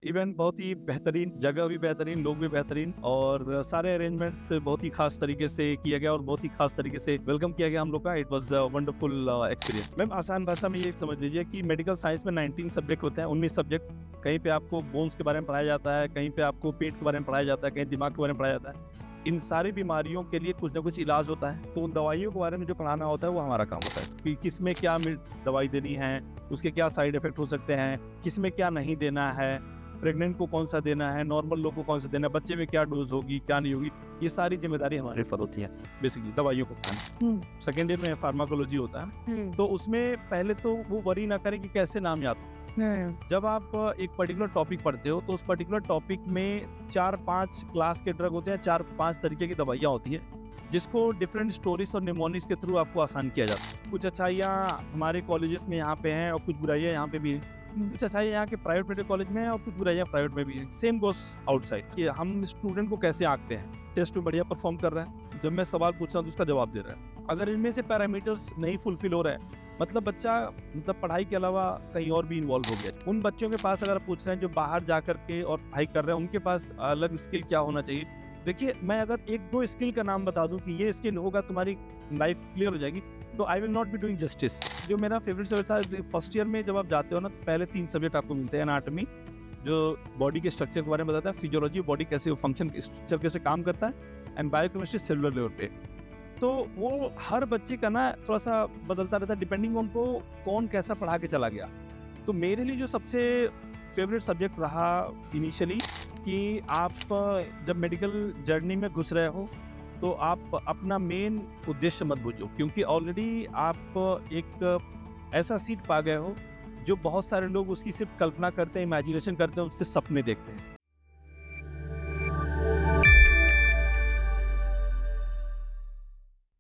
Event बहुत ही बेहतरीन, जगह भी बेहतरीन, लोग भी बेहतरीन और सारे अरेंजमेंट्स बहुत ही खास तरीके से किया गया और बहुत ही खास तरीके से वेलकम किया गया हम लोग का। It was a wonderful experience. Ma'am आसान भाषा में ये समझ लीजिए कि मेडिकल साइंस में 19 सब्जेक्ट होते हैं, 19 सब्जेक्ट। कहीं पे आपको बोन्स के बारे में पढ़ाया जाता है, कहीं पे आपको पेट के बारे में पढ़ाया जाता है, कहीं दिमाग के बारे में पढ़ाया जाता है। इन सारी बीमारियों के लिए कुछ ना कुछ इलाज होता है, तो उन दवाइयों के बारे में जो पढ़ाना होता है वो हमारा काम होता है कि किस में क्या दवाई देनी है, उसके क्या साइड इफेक्ट हो सकते हैं, किस में क्या नहीं देना है, प्रेग्नेंट को कौन सा देना है, नॉर्मल लोग को कौन सा देना है, बच्चे में क्या डोज होगी क्या नहीं होगी, ये सारी जिम्मेदारी हमारे ऊपर होती है। बेसिकली दवाइयों को खाना। सेकेंड ईयर में फार्माकोलॉजी होता है, तो उसमें पहले तो वो वरी ना करें कि कैसे नाम याद हो। जब आप एक पर्टिकुलर टॉपिक पढ़ते हो तो उस पर्टिकुलर टॉपिक में 4-5 क्लास के ड्रग होते हैं, 4-5 तरीके की दवाइयाँ होती है, जिसको डिफरेंट स्टोरीज और निमोनिक्स के थ्रू आपको आसान किया जाता है। कुछ अच्छाइयाँ हमारे कॉलेजेस में यहाँ पे हैं और कुछ बुराइयाँ यहाँ पे भी हैं। कुछ अच्छाइयाँ यहाँ के प्राइवेट मेडिकल कॉलेज में है और कुछ बुराइयाँ प्राइवेट में भी है। सेम गोस आउटसाइड कि हम स्टूडेंट को कैसे आंकते हैं। टेस्ट में बढ़िया परफॉर्म कर रहा है, जब मैं सवाल पूछ रहा हूँ तो उसका जवाब दे रहा है। अगर इनमें से पैरामीटर्स नहीं फुलफिल हो रहे हैं, मतलब बच्चा पढ़ाई के अलावा कहीं और भी इन्वॉल्व हो गया। उन बच्चों के पास अगर आप पूछ रहे हैं जो बाहर जा करके और पढ़ाई कर रहे हैं, उनके पास अलग स्किल क्या होना चाहिए। देखिए, मैं अगर 1-2 स्किल का नाम बता दूं कि ये स्किल होगा तुम्हारी लाइफ क्लियर हो जाएगी, तो I will not be doing justice. जो मेरा फेवरेट सब्जेक्ट था फर्स्ट ईयर में, जब आप जाते हो ना, पहले 3 सब्जेक्ट आपको मिलते हैं। एनाटॉमी, जो बॉडी के स्ट्रक्चर के बारे में बताता है, फिजियोलॉजी, बॉडी कैसे फंक्शन स्ट्रक्चर कैसे काम करता है, एंड बायोकेमिस्ट्री सेलुलर लेवल पे। तो वो हर बच्चे का ना थोड़ा सा बदलता रहता है डिपेंडिंग ऑन को कौन कैसा पढ़ा के चला गया। तो मेरे लिए जो सबसे फेवरेट सब्जेक्ट रहा इनिशियली, कि आप जब मेडिकल जर्नी में घुस रहे हो तो आप अपना मेन उद्देश्य मत भूलो, क्योंकि ऑलरेडी आप एक ऐसा सीट पा गए हो जो बहुत सारे लोग उसकी सिर्फ कल्पना करते हैं, इमेजिनेशन करते हैं, उसके सपने देखते हैं।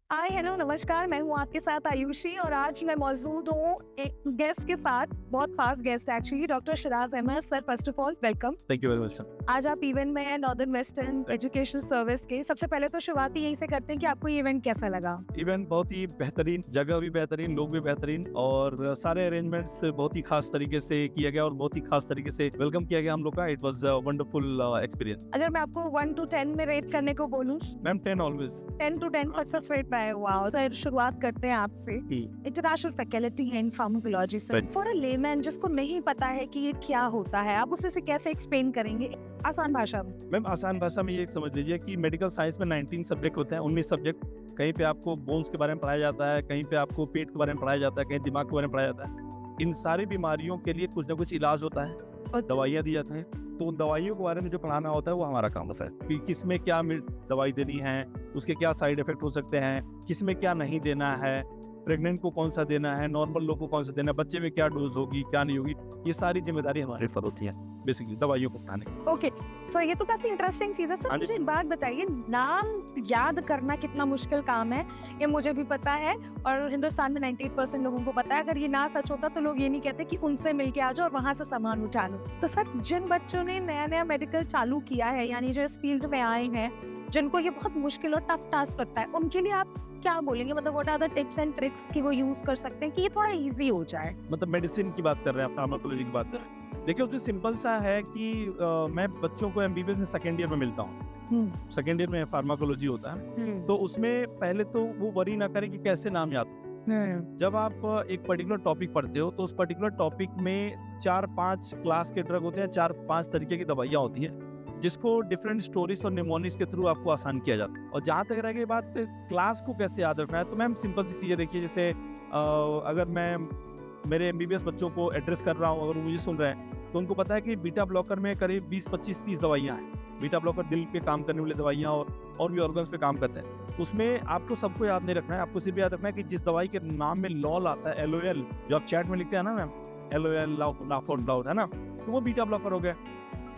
हाय हेलो नमस्कार, मैं हूँ आपके साथ आयुषी और आज मैं मौजूद हूँ एक गेस्ट के साथ, बहुत खास guest actually, doctor Shiraz Ahmed sir. First of all welcome. Thank you very much sir. आज आप इवेंट में हैं नॉर्दर्न वेस्टर्न एजुकेशन सर्विस के। सबसे पहले तो शुरुआत यहीं से करते हैं कि आपको ये इवेंट कैसा लगा। इवेंट बहुत ही बेहतरीन, जगह भी बेहतरीन, लोग भी बेहतरीन और सारे अरेंजमेंट्स बहुत ही खास तरीके से किया गया और बहुत ही खास तरीके से वेलकम किया गया हम लोग का। It was a wonderful experience. अगर मैं आपको 1 to 10 में रेट करने को बोलूँ, ma'am 10 always. 10 to 10 success rate है। वाओ सर, शुरुआत करते हैं आपसे। International faculty in pharmacology sir, for a layman जिसको नहीं पता है कि ये क्या होता है, आप उसे कैसे एक्सप्लेन करेंगे आसान भाषा में? मैम आसान भाषा में ये समझ लीजिए कि मेडिकल साइंस में 19 सब्जेक्ट होते हैं, 19 सब्जेक्ट। कहीं पे आपको बोन्स के बारे में पढ़ाया जाता है, कहीं पे आपको पेट के बारे में पढ़ाया जाता है, कहीं दिमाग के बारे में पढ़ाया जाता है। इन सारी बीमारियों के लिए कुछ ना कुछ इलाज होता है और दवाइयाँ दी जाती हैं। तो उन दवाइयों के बारे में जो पढ़ाना होता है वो हमारा काम होता है कि किस में क्या दवाई देनी है, उसके क्या साइड इफेक्ट हो सकते हैं, किस में क्या नहीं देना है, प्रेग्नेंट को कौन सा देना है, नॉर्मल लोग को कौन सा देना है, बच्चे में क्या डोज होगी क्या नहीं होगी, ये सारी जिम्मेदारी हमारे ऊपर होती है बेसिकली दवाइयों को खाने की। ओके सो ये तो काफी इंटरेस्टिंग चीज है सर। मुझे एक बात बताइए, नाम याद करना कितना मुश्किल काम है, ये मुझे भी पता है और हिंदुस्तान में 98% लोगों को पता है। अगर ये ना सच होता तो लोग ये नहीं कहते कि उनसे मिलके आ जाओ और वहां से सामान उठा लो। तो सर, जिन बच्चों ने नया नया मेडिकल चालू किया है, यानी जो इस फील्ड में आए हैं, जिनको ये बहुत मुश्किल और टफ टास्क लगता है, उनके लिए आप क्या बोलेंगे? मतलब what are the tips and tricks कि वो यूज कर सकते हैं कि ये थोड़ा इजी हो जाए? मतलब मेडिसिन की बात कर रहे हैं, फार्माकोलॉजी की बात कर रहे हैं। देखिए, उसमें सिंपल सा है कि मैं बच्चों को एमबीबीएस में सेकेंड ईयर में मिलता हूँ। सेकेंड ईयर में फार्माकोलॉजी होता है, तो उसमें पहले तो वो वरी ना करें कि कैसे नाम याद हो। जब आप एक पर्टिकुलर टॉपिक पढ़ते हो तो उस पर्टिकुलर टॉपिक में 4-5 क्लास के ड्रग होते हैं, 4-5 तरीके की दवाइयाँ होती हैं, जिसको डिफरेंट स्टोरीज और निमोनिक्स के थ्रू आपको आसान किया जाता है। और जहाँ तक रह गई बात क्लास को कैसे याद रखना है, तो मैम सिंपल सी चीज़ें देखिए। जैसे अगर मैं मेरे एमबीबीएस बच्चों को एड्रेस कर रहा हूँ, अगर वो मुझे सुन रहे हैं, तो उनको पता है कि बीटा ब्लॉकर में करीब 20-25-30 दवाइयाँ हैं। बीटा ब्लॉकर दिल पे काम करने वाली दवाइयाँ और भी ऑर्गन्स पे काम करते हैं। उसमें आपको सबको याद नहीं रखना है, आपको सिर्फ याद रखना है कि जिस दवाई के नाम में लॉल आता है, LOL, जो आप चैट में लिखते हैं ना मैम, LOL लाफोड है ना, तो वो बीटा ब्लॉकर हो गया।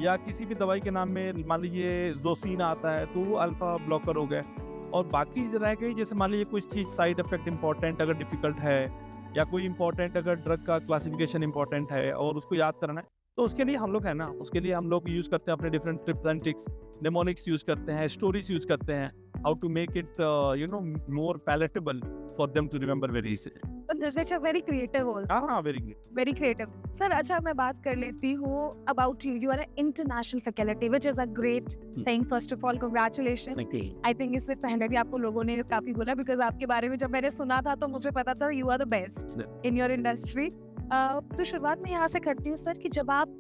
या किसी भी दवाई के नाम में मान लीजिए जोसिन आता है, तो वो अल्फा ब्लॉकर हो गया। और बाकी रह गई, जैसे मान लीजिए कुछ चीज़ साइड इफेक्ट इंपॉर्टेंट अगर डिफिकल्ट है, या कोई इंपॉर्टेंट अगर ड्रग का क्लासिफिकेशन इंपॉर्टेंट है और उसको याद करना है, तो उसके लिए हम लोग है ना, उसके लिए हम लोग यूज़ करते हैं अपने different tips and tricks. Mnemonics use करते हैं, स्टोरीज यूज़ करते हैं, how to make it more palatable for them to remember very easily. Which are very creative also. हाँ, very good. Very creative. Sir, अच्छा मैं बात कर लेती हूँ about you. You are an international faculty, which is a great thing. First of all, congratulations. Thank you. I think इससे पहले भी आपको लोगों ने काफी बोला because आपके बारे में जब मैंने सुना था तो मुझे पता था you are the best in your industry. तो शुरुआत में यहाँ से करती हूँ सर कि जब आप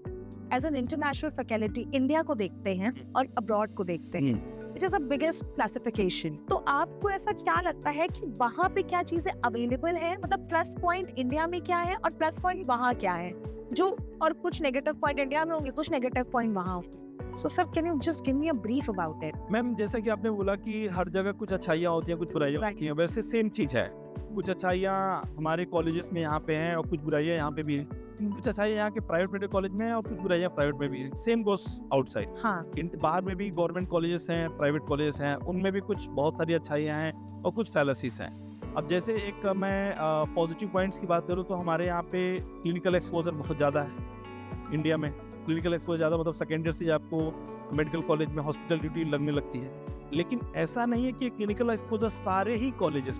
as an international faculty India को देखते हैं और अब्रॉड को देखते हैं, which is the biggest classification, तो आपको ऐसा क्या लगता है कि वहाँ पे क्या चीजें अवेलेबल है, मतलब प्लस पॉइंट इंडिया में क्या है और प्लस पॉइंट वहाँ क्या है, जो और कुछ नेगेटिव पॉइंट इंडिया में होंगे, कुछ नेगेटिव पॉइंट वहाँ होंगे. So sir can you just give me a brief about it. Ma'am, जैसा कि आपने बोला कि हर जगह कुछ अच्छाइयाँ होती हैं, कुछ बुराइयाँ होती हैं, वैसे सेम चीज़ है. कुछ अच्छाइयाँ हमारे कॉलेजेस में यहाँ पे हैं और कुछ बुराइयाँ यहाँ पे भी हैं. कुछ अच्छाइयाँ यहाँ के प्राइवेट मेडिकल कॉलेज में है और कुछ बुराइयाँ प्राइवेट में भी है. Same goes outside. हाँ. बाहर में भी गवर्नमेंट कॉलेजेस हैं, प्राइवेट कॉलेजेस हैं, उनमें भी कुछ बहुत सारी अच्छाइयाँ हैं और कुछ फैलेसीज हैं. अब जैसे एक मैं पॉजिटिव पॉइंट्स की बात करूँ तो हमारे यहाँ पे क्लिनिकल एक्सपोजर बहुत ज़्यादा है. इंडिया में क्लिनिकल एक्सपोजर ज़्यादा, मतलब सेकेंड ईयर से आपको मेडिकल कॉलेज में हॉस्पिटल ड्यूटी लगने लगती है. लेकिन ऐसा नहीं है कि क्लिनिकल एक्सपोजर सारे ही कॉलेजेस,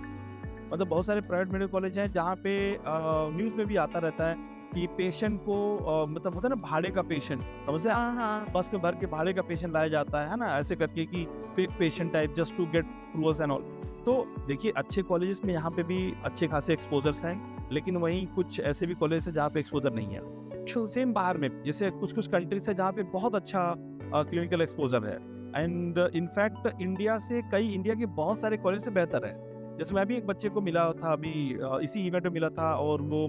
मतलब बहुत सारे प्राइवेट मेडिकल कॉलेज हैं जहाँ पे न्यूज़ में भी आता रहता है कि पेशेंट को मतलब होता है ना भाड़े का पेशेंट, समझते हैं आप? बस में भर के भाड़े का पेशेंट लाया जाता है ना, ऐसे करके कि fake patient type just to get approvals and all. तो देखिए अच्छे कॉलेजेस में यहाँ पे भी अच्छे खासे एक्सपोजर्स हैं, लेकिन वहीं कुछ ऐसे भी कॉलेज है जहाँ पे एक्सपोजर नहीं है. सेम बाहर में जैसे कुछ कुछ कंट्रीज है जहाँ पे बहुत अच्छा क्लिनिकल एक्सपोजर है. एंड इनफैक्ट इंडिया से इंडिया के बहुत सारे कॉलेज से बेहतर है. जैसे मैं भी एक बच्चे को मिला था अभी इसी इवेंट में मिला था और वो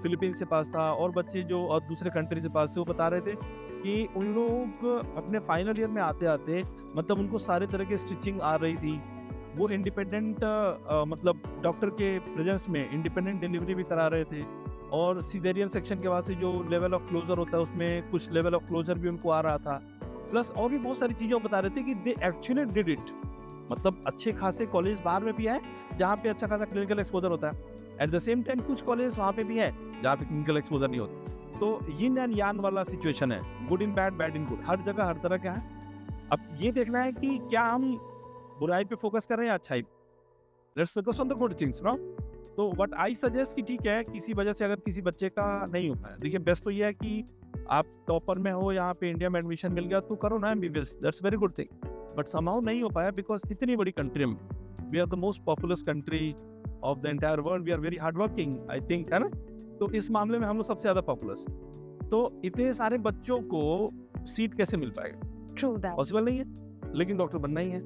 फिलीपींस से पास था, और बच्चे जो और दूसरे कंट्री से पास थे वो बता रहे थे कि उन लोग अपने फाइनल ईयर में आते आते मतलब उनको सारे तरह की स्टिचिंग आ रही थी. वो इंडिपेंडेंट मतलब डॉक्टर के प्रेजेंस में इंडिपेंडेंट डिलीवरी भी करा रहे थे, और सीजेरियन सेक्शन के बाद से जो लेवल ऑफ क्लोजर होता है उसमें कुछ लेवल ऑफ क्लोजर भी उनको आ रहा था. प्लस और भी बहुत सारी चीज़ें बता रहे थे कि दे एक्चुअली डिड इट. मतलब अच्छे खासे कॉलेज बाहर में भी है जहाँ पे अच्छा खासा क्लिनिकल एक्सपोजर होता है. एट द सेम टाइम कुछ कॉलेज वहाँ पे भी है जहाँ पे क्लिनिकल एक्सपोजर नहीं होता. तो यिन एंड यान वाला सिचुएशन है, good in bad, bad in good. हर जगह हर तरह का है. अब ये देखना है कि क्या हम बुराई पे फोकस कर रहे हैं या अच्छाई. Let's focus on the good things, no. तो व्हाट आई सजेस्ट कि ठीक है, किसी वजह से अगर किसी बच्चे का नहीं हो पाया, देखिए बेस्ट तो ये है कि आप टॉपर में हो, यहाँ पे इंडिया में एडमिशन मिल गया तो करो ना MBBS, that's very good thing. But somehow नहीं हो पाया बिकॉज इतनी बड़ी कंट्री में, we are the most populous country of the entire world, we are very hard working, I think, है ना. तो इस मामले में हम लोग सबसे ज़्यादा पॉपुलस. तो इतने सारे बच्चों को सीट कैसे मिल पाएगा? ट्रू, दैट पॉसिबल नहीं है, लेकिन डॉक्टर बनना ही है.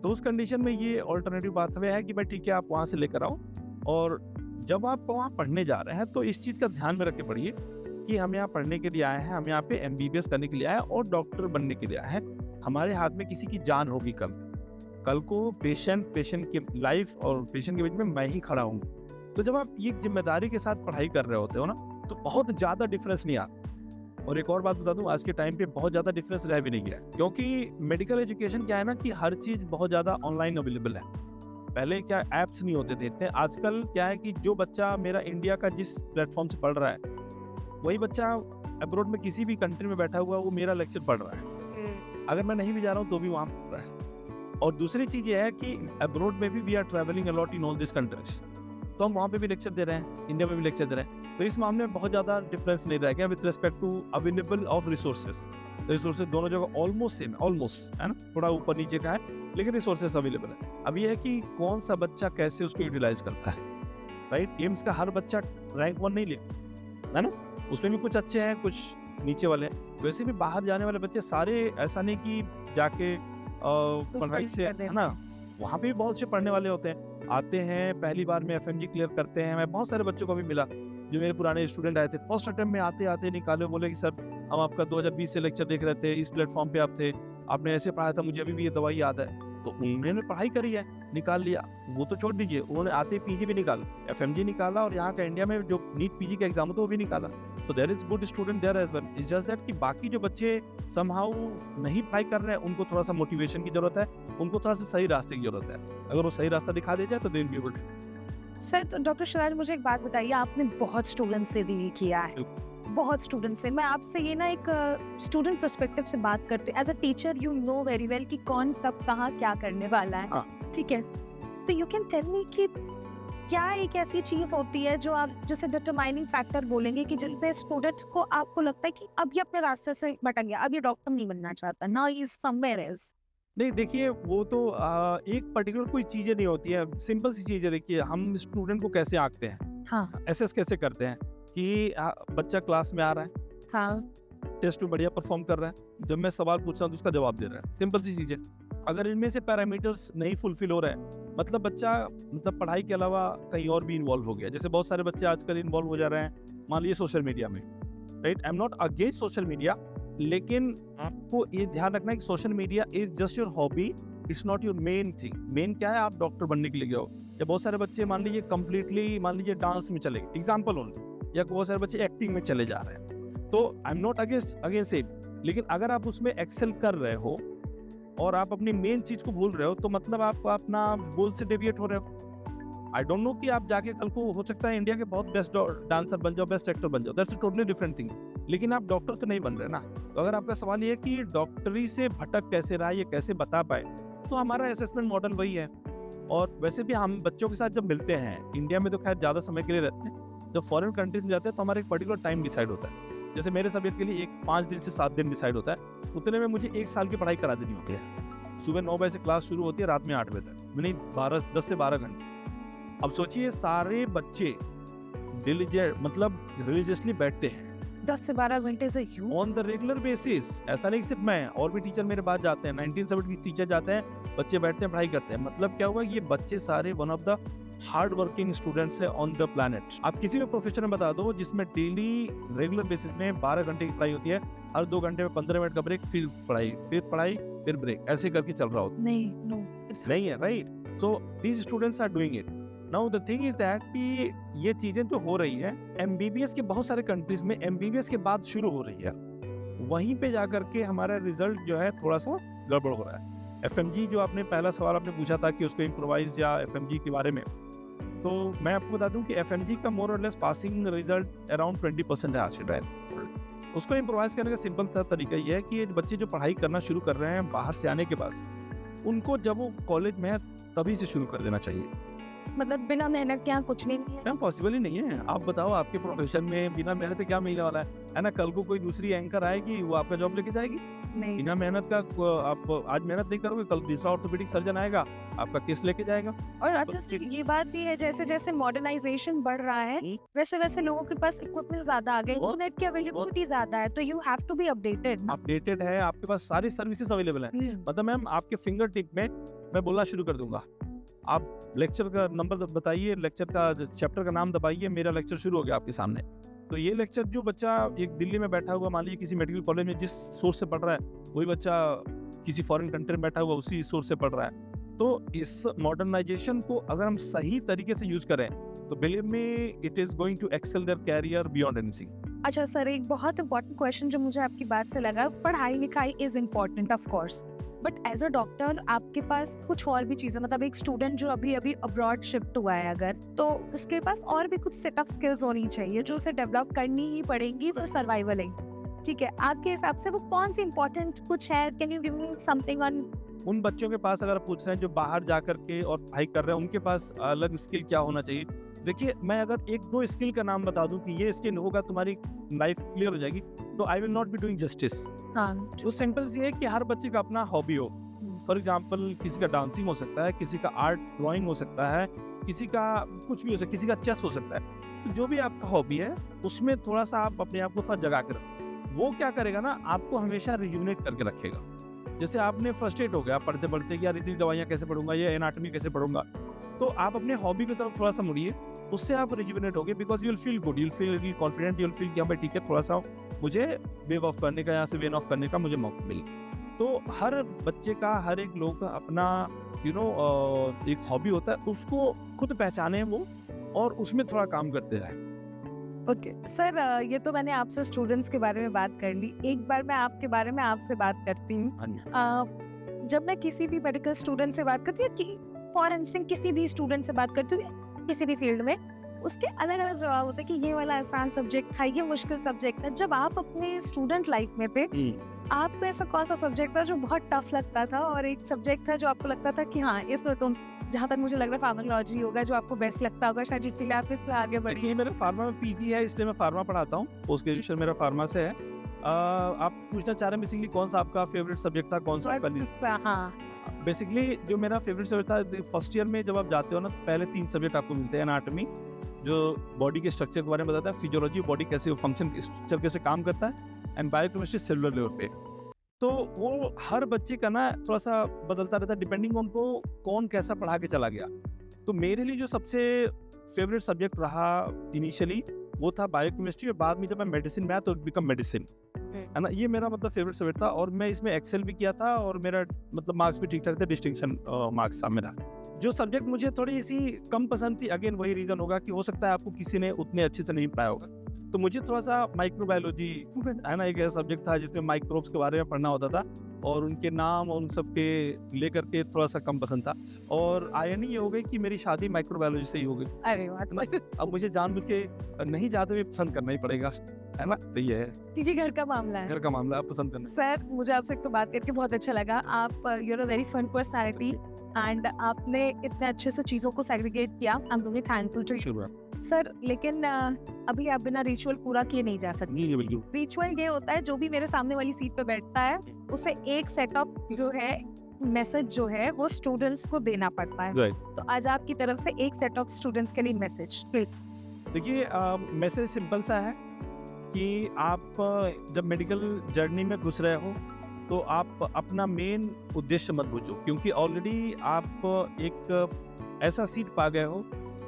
तो उस कंडीशन में ये ऑल्टरनेटिव पाथवे है कि भाई ठीक है, आप वहाँ से लेकर आओ, और जब आप वहाँ पढ़ने जा रहे हैं तो इस चीज़ का ध्यान में रख के पढ़िए कि हम यहाँ पढ़ने के लिए आए हैं, हम यहाँ पे MBBS करने के लिए आए हैं और डॉक्टर बनने के लिए आए हैं. हमारे हाथ में किसी की जान होगी कल को पेशेंट की लाइफ और पेशेंट के बीच में मैं ही खड़ा हूँ. तो जब आप ये जिम्मेदारी के साथ पढ़ाई कर रहे होते हो ना, तो बहुत ज़्यादा डिफरेंस नहीं आता. और एक और बात बता दूं, आज के टाइम पे बहुत ज़्यादा डिफरेंस रह भी नहीं गया, क्योंकि मेडिकल एजुकेशन क्या है ना कि हर चीज़ बहुत ज़्यादा ऑनलाइन अवेलेबल है. पहले क्या ऐप्स नहीं होते थे इतने. आजकल क्या है कि जो बच्चा मेरा इंडिया का जिस प्लेटफॉर्म से पढ़ रहा है, वही बच्चा अब्रॉड में किसी भी कंट्री में बैठा हुआ वो मेरा लेक्चर पढ़ रहा है. अगर मैं नहीं भी जा रहा हूँ तो भी वहाँ पढ़ रहा है. और दूसरी चीज़ ये है कि अब्रॉड में भी we are travelling a lot in all this countries, तो हम वहाँ पे भी लेक्चर दे रहे हैं, इंडिया में भी लेक्चर दे रहे हैं. तो इस मामले में बहुत ज़्यादा डिफरेंस नहीं रह गया with respect to available of resources दोनों जगह ऑलमोस्ट सेम, ऑलमोस्ट, है ना. थोड़ा ऊपर नीचे का है, लेकिन रिसोर्सेज अवेलेबल है. अब ये है कि कौन सा बच्चा कैसे उसको यूटिलाइज करता है, राइट. एम्स का हर बच्चा रैंक 1 नहीं ले, है ना. उसमें भी कुछ अच्छे हैं, कुछ नीचे वाले हैं. वैसे भी बाहर जाने वाले बच्चे सारे ऐसा नहीं कि जाके पढ़ाई से, है ना, वहाँ पे भी बहुत से पढ़ने वाले होते हैं. आते हैं पहली बार में FMG क्लियर करते हैं. मैं बहुत सारे बच्चों को भी मिला जो मेरे पुराने स्टूडेंट आए थे, फर्स्ट अटेम्प्ट में आते आते निकाले, बोले कि सर हम आपका 2020 से लेक्चर देख रहे थे, इस प्लेटफॉर्म पे आप थे, आपने ऐसे पढ़ाया था, मुझे अभी भी ये दवाई याद है. तो उन्होंने पढ़ाई करी है, निकाल लिया. वो तो छोड़ दीजिए, उन्होंने आते PG भी निकाला, FMG निकाला, और यहाँ का इंडिया में जो नीट PG का एग्जाम होता है वो भी निकाला. तो there is good student there as well. It's just that कि बाकी जो बच्चे समहाउ नहीं पढ़ाई कर रहे हैं, उनको थोड़ा सा मोटिवेशन की जरूरत है, उनको थोड़ा सा सही रास्ते की जरूरत है. अगर वो सही रास्ता दिखा दे जाए तो they will be good. Sir, तो डॉक्टर शिवराज मुझे एक बात बताइए, आपने बहुत स्टूडेंट्स से डील किया है, बहुत स्टूडेंट्स से। मैं आपसे ये ना एक स्टूडेंट पर्सपेक्टिव से बात करती हूँ। As a teacher you know very well कि कौन कब कहाँ क्या करने वाला है, ठीक है? तो यू कैन टेल मी कि क्या एक ऐसी चीज होती है जो आप जैसे डिटरमाइनिंग फैक्टर बोलेंगे कि जिससे स्टूडेंट को आपको लगता है कि अब ये अपने रास्ते से भटक गया, अब ये डॉक्टर नहीं बनना चाहता, now he is somewhere else? नहीं देखिए, वो तो एक पर्टिकुलर कोई चीजें नहीं होती है, सिंपल सी चीज है। देखिए हम स्टूडेंट को कैसे आंकते हैं, हाँ एसेस कैसे करते हैं कि बच्चा क्लास में आ रहा है, हाँ टेस्ट में बढ़िया परफॉर्म कर रहा है, जब मैं सवाल पूछ रहा हूँ तो उसका जवाब दे रहा है, सिंपल सी चीज है। अगर इनमें से पैरामीटर्स नहीं फुलफिल हो रहे हैं, मतलब बच्चा मतलब पढ़ाई के अलावा कहीं और भी इन्वॉल्व हो गया। जैसे बहुत सारे बच्चे आजकल इन्वॉल्व हो जा रहे हैं, मान लीजिए सोशल मीडिया में, right? I am not against social media, लेकिन आपको ये ध्यान रखना है कि social media is just your hobby, it's not your main thing. Main क्या है? आप डॉक्टर बनने के लिए गए हो। या बहुत सारे बच्चे मान लीजिए कंप्लीटली मान लीजिए डांस में चले गए, एग्जाम्पल ओनली, या बहुत सारे बच्चे एक्टिंग में चले जा रहे हैं, तो I am not against it. लेकिन अगर आप उसमें एक्सेल कर रहे हो और आप अपनी मेन चीज को भूल रहे हो, तो मतलब आप अपना गोल से डेविएट हो रहे हो। आई डोंट नो कि आप जाके कल को हो सकता है इंडिया के बहुत बेस्ट डांसर बन जाओ, बेस्ट एक्टर बन जाओ, that's a totally different thing, लेकिन आप डॉक्टर तो नहीं बन रहे ना। तो अगर आपका सवाल ये है कि डॉक्टरी से भटक कैसे रहा, ये कैसे बता पाए, तो हमारा असेसमेंट मॉडल वही है। और वैसे भी हम बच्चों के साथ जब मिलते हैं, इंडिया में तो खैर ज़्यादा समय के लिए रहते हैं, जब फॉरेन कंट्रीज में जाते हैं तो हमारा एक पर्टिकुलर टाइम डिसाइड होता है। जैसे मेरे सब्जेक्ट के लिए 5 दिन से 7 दिन डिसाइड होता है, उतने में मुझे 1 साल की पढ़ाई करा देनी होती है। सुबह 9 बजे से क्लास शुरू होती है, रात में 8 बजे तक, यानी 10 से 12 घंटे। अब सोचिए सारे बच्चे मतलब रिलीजियसली बैठते हैं 10 से 12 घंटे से you on the regular basis. ऐसा नहीं सिर्फ मैं, और भी टीचर मेरे पास जाते हैं, 1970 के टीचर जाते हैं, बच्चे बैठते हैं, पढ़ाई करते हैं। मतलब क्या हुआ, ये बच्चे सारे one of the hard working students है ऑन द प्लैनेट। आप किसी भी प्रोफेशन में बता दो जिसमें डेली रेगुलर बेसिस में 12 घंटे की पढ़ाई होती है, हर 2 घंटे में 15 मिनट का ब्रेक, फिर पढ़ाई फिर ब्रेक, ऐसे करके चल रहा होता नहीं, नो नहीं है, right? So these students are doing it. Now the thing is that कि ये चीजें जो हो रही है, एमबीबीएस के बहुत सारे कंट्रीज में एमबीबीएस के बाद शुरू हो रही है, वहीं पे जाकर के हमारा रिजल्ट जो है थोड़ा सा गड़बड़ हो रहा है। एफएमजी जो आपने पहला सवाल आपने पूछा था कि उसको इम्प्रोवाइज या एफएमजी के बारे में, तो मैं आपको बता दूं कि एफएमजी का मोर और लेस पासिंग रिजल्ट अराउंड 20% है आज के टाइम। उसको इम्प्रोवाइज करने का सिंपल तरीका ये है कि बच्चे जो पढ़ाई करना शुरू कर रहे हैं बाहर से आने के बाद, उनको जब वो कॉलेज में है तभी से शुरू कर देना चाहिए। मतलब बिना मेहनत के यहाँ कुछ नहीं है। मैम पॉसिबल ही नहीं है। आप बताओ, आपके प्रोफेशन में बिना मेहनत के क्या मिलने वाला है ना? कल को कोई दूसरी एंकर आएगी, वो आपका जॉब लेके जाएगी? नहीं, बिना मेहनत का आप आज मेहनत नहीं करोगे, कल दूसरा ऑर्थोपेडिक सर्जन आएगा, आपका केस लेके जाएगा। और अच्छा ये बात भी है, जैसे जैसे मॉडर्नाइजेशन बढ़ रहा है वैसे वैसे लोगों के पास इक्विपमेंट ज्यादा आ गए, इंटरनेट की अवेलेबिलिटी ज्यादा है, तो you have to be updated है, आपके पास सारी सर्विसेज अवेलेबल है। मतलब मैम आपके फिंगर टिप में मैं बोलना शुरू कर दूंगा, आप लेक्चर का नंबर बताइए, लेक्चर का चैप्टर का नाम दबाइए, मेरा लेक्चर शुरू हो गया आपके सामने। तो ये लेक्चर जो बच्चा एक दिल्ली में बैठा हुआ, मान लीजिए किसी मेडिकल कॉलेज में जिस सोर्स से पढ़ रहा है, वही बच्चा किसी फॉरेन कंट्री में बैठा हुआ उसी सोर्स से पढ़ रहा है। तो इस मॉडर्नाइजेशन को अगर हम सही तरीके से यूज करें तो believe me it is going to excel their career beyond anything. अच्छा सर, एक बहुत इंपॉर्टेंट क्वेश्चन जो मुझे आपकी बात से लगा, पढ़ाई लिखाई is important of course, but as a doctor आपके पास कुछ और भी चीजें, मतलब एक स्टूडेंट जो अभी अभी अब्रॉड शिफ्ट हुआ है अगर, तो उसके पास और भी कुछ सेटअप स्किल्स होनी चाहिए जो उसे डेवलप करनी ही पड़ेंगी फॉर सर्वाइवलिंग। ठीक है, आपके हिसाब से वो कौन सी इंपॉर्टेंट कुछ है? Can you give me something on? उन बच्चों के पास अगर पूछ रहे हैं जो बाहर जाकर के और पढ़ाई कर रहे हैं, उनके पास अलग स्किल क्या होना चाहिए? देखिए, मैं अगर 1-2 स्किल का नाम बता दूं कि ये स्किल होगा तुम्हारी लाइफ क्लियर हो जाएगी, तो I will not be doing justice. तो सिंपल सी है कि हर बच्चे का अपना हॉबी हो। फॉर एग्जाम्पल किसी का डांसिंग हो सकता है, किसी का आर्ट ड्राइंग हो सकता है, किसी का कुछ भी हो सकता है, किसी का चेस हो सकता है। तो जो भी आपका हॉबी है उसमें थोड़ा सा आप अपने आप को थोड़ा जगा कर रखो। वो क्या करेगा ना, आपको हमेशा रिजुविनेट करके रखेगा। जैसे आपने फर्स्ट एड हो गया पढ़ते पढ़ते कि यार इतनी दवाइयाँ कैसे पढ़ूंगा, ये एनाटॉमी कैसे पढ़ूंगा, तो आप अपने हॉबी की तरफ थोड़ा सा मुड़िए, उससे आप रिजुविनेट होगे, because you will feel good, you will feel confident, you will feel कि हाँ भाई ठीक है, थोड़ा सा मुझे वेव ऑफ करने का, यहाँ से वेन ऑफ करने का मुझे मौका मिले। तो हर बच्चे का, हर एक लोग का अपना एक हॉबी होता है, उसको खुद पहचाने वो और उसमें थोड़ा काम करते रहे। ओके सर, ये तो मैंने आपसे स्टूडेंट्स के बारे में बात कर ली, एक बार मैं आपके बारे में आपसे बात करती हूँ। जब मैं किसी भी मेडिकल स्टूडेंट से बात करती हूँ, फॉर इंस्टेंस किसी भी स्टूडेंट से बात करती हूँ किसी भी फील्ड में, उसके अलग अलग जवाब होते हैं कि ये वाला आसान सब्जेक्ट था, ये मुश्किल सब्जेक्ट था। जब आप अपने स्टूडेंट लाइफ में थे, आपको ऐसा कौन सा सब्जेक्ट था जो बहुत टफ लगता था, और एक सब्जेक्ट था जो आपको लगता था कि हाँ इसमें तुम, जहाँ तक मुझे लग रहा है फार्माकोलॉजी होगा जो आपको बेस्ट लगता होगा, शायद इसीलिए आप इसमें आगे बढ़े। देखिए मेरा फार्मा में पीजी है, इसलिए मैं फार्मा पढ़ाता हूँ। पोस्ट ग्रेजुएशन मेरा फार्मा से है। आप पूछना चाह रहे हैं बेसिकली कौन सा आपका फेवरेट सब्जेक्ट था, कौन सा आपका नहीं? हाँ, बेसिकली जो मेरा फेवरेट सब्जेक्ट था, फर्स्ट ईयर में जब आप जाते हो ना, तो पहले 3 सब्जेक्ट आपको मिलते हैं। एनाटॉमी जो बॉडी के स्ट्रक्चर के बारे में बताता है, फिजियोलॉजी बॉडी कैसे फंक्शन स्ट्रक्चर कैसे काम करता है, एंड बायोकेमिस्ट्री सेलुलर लेवल पे। तो वो हर बच्चे का ना थोड़ा सा बदलता रहता है डिपेंडिंग ऑन को कौन कैसा पढ़ा के चला गया। तो मेरे लिए जो सबसे फेवरेट सब्जेक्ट रहा इनिशियली वो था बायोकेमिस्ट्री, और बाद में जब मैं मेडिसिन में आया तो बिकम मेडिसिन, है ना। ये मेरा मतलब फेवरेट सब्जेक्ट था, और मैं इसमें एक्सेल भी किया था, और मेरा मतलब मार्क्स भी ठीक ठाक थे, डिस्टिंक्शन मार्क्स था मेरा। जो सब्जेक्ट मुझे थोड़ी सी कम पसंद थी, अगेन वही रीजन होगा कि हो सकता है आपको किसी ने उतने अच्छे से नहीं पढ़ाया होगा। तो मुझे थोड़ा सा माइक्रोबायोलॉजी है ना, एक ऐसा सब्जेक्ट था जिसमें माइक्रोब्स के बारे में पढ़ना होता था, और उनके नाम और उन सब के लेकर के थोड़ा सा कम पसंद था। और आयरनी ये हो गई कि मेरी शादी माइक्रोबायोलॉजी से ही हो गई। अरे वाह, अब मुझे जानबूझ के नहीं जाते हुए पसंद करना ही पड़ेगा, है ना। तो ये है, क्योंकि घर का मामला है। घर का मामला, आप पसंद करना। सर मुझे आपसे एक तो बात करके बहुत अच्छा लगा। आप you are a very fun personality, and आपने इतने अच्छे से चीज़ों को सेग्रीगेट किया। I am really thankful to you sir. लेकिन अभी आप बिना रिचुअल पूरा किए नहीं जा सकते। नहीं बिल्कुल। रिचुअल ये होता है, जो भी मेरे सामने वाली सीट पे बैठता है उसे एक सेटअप जो है मैसेज जो है वो स्टूडेंट्स को देना पड़ता है। तो आज आपकी तरफ से एक सेट ऑफ स्टूडेंट्स के लिए मैसेज प्लीज। देखिए मैसेज सिंपल सा है कि आप जब मेडिकल जर्नी में घुस रहे हो तो आप अपना मेन उद्देश्य मत भूलो, क्योंकि ऑलरेडी आप एक ऐसा सीट पा गए हो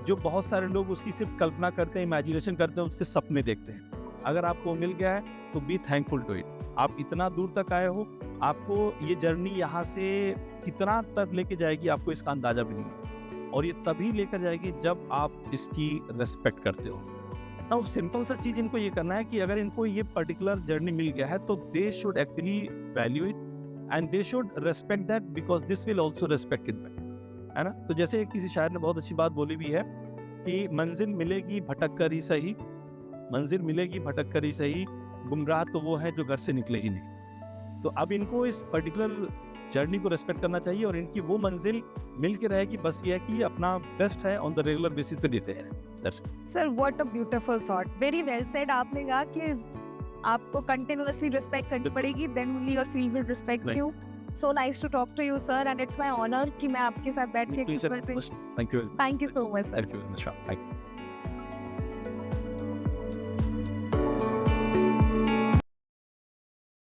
जो बहुत सारे लोग उसकी सिर्फ कल्पना करते हैं, इमेजिनेशन करते हैं, उसके सपने देखते हैं। अगर आपको मिल गया है तो बी थैंकफुल टू इट। आप इतना दूर तक आए हो, आपको ये जर्नी यहाँ से कितना तक लेके जाएगी आपको इसका अंदाजा भी नहीं है, और ये तभी लेकर जाएगी जब आप इसकी रेस्पेक्ट करते हो। अब सिंपल सा चीज इनको ये करना है कि अगर इनको ये पर्टिकुलर जर्नी मिल गया है तो they should actually value it, and they should respect that, because this will also respect it back, है ना। तो जैसे किसी शायर ने बहुत अच्छी बात बोली भी है कि मंजिल मिलेगी भटक कर ही सही, मंजिल मिलेगी भटक कर ही सही, गुमराह तो वो है जो घर से निकले ही नहीं। तो अब इनको इस पर्टिकुलर जर्नी को रेस्पेक्ट करना चाहिए, और इनकी वो मंजिल मिल के रहेगी। बस ये है कि अपना बेस्ट है ऑन द रेगुलर बेसिस पे देते हैं। Sir what a beautiful thought, very well said. आपने कहा कि आपको कंटिन्यूअसली रिस्पेक्ट करनी पड़ेगी, then only your field will respect you. So nice to talk to you, sir, and it's my honor कि मैं आपके साथ बैठ के thank you. Thank you so much. Thank you very much. Thank you.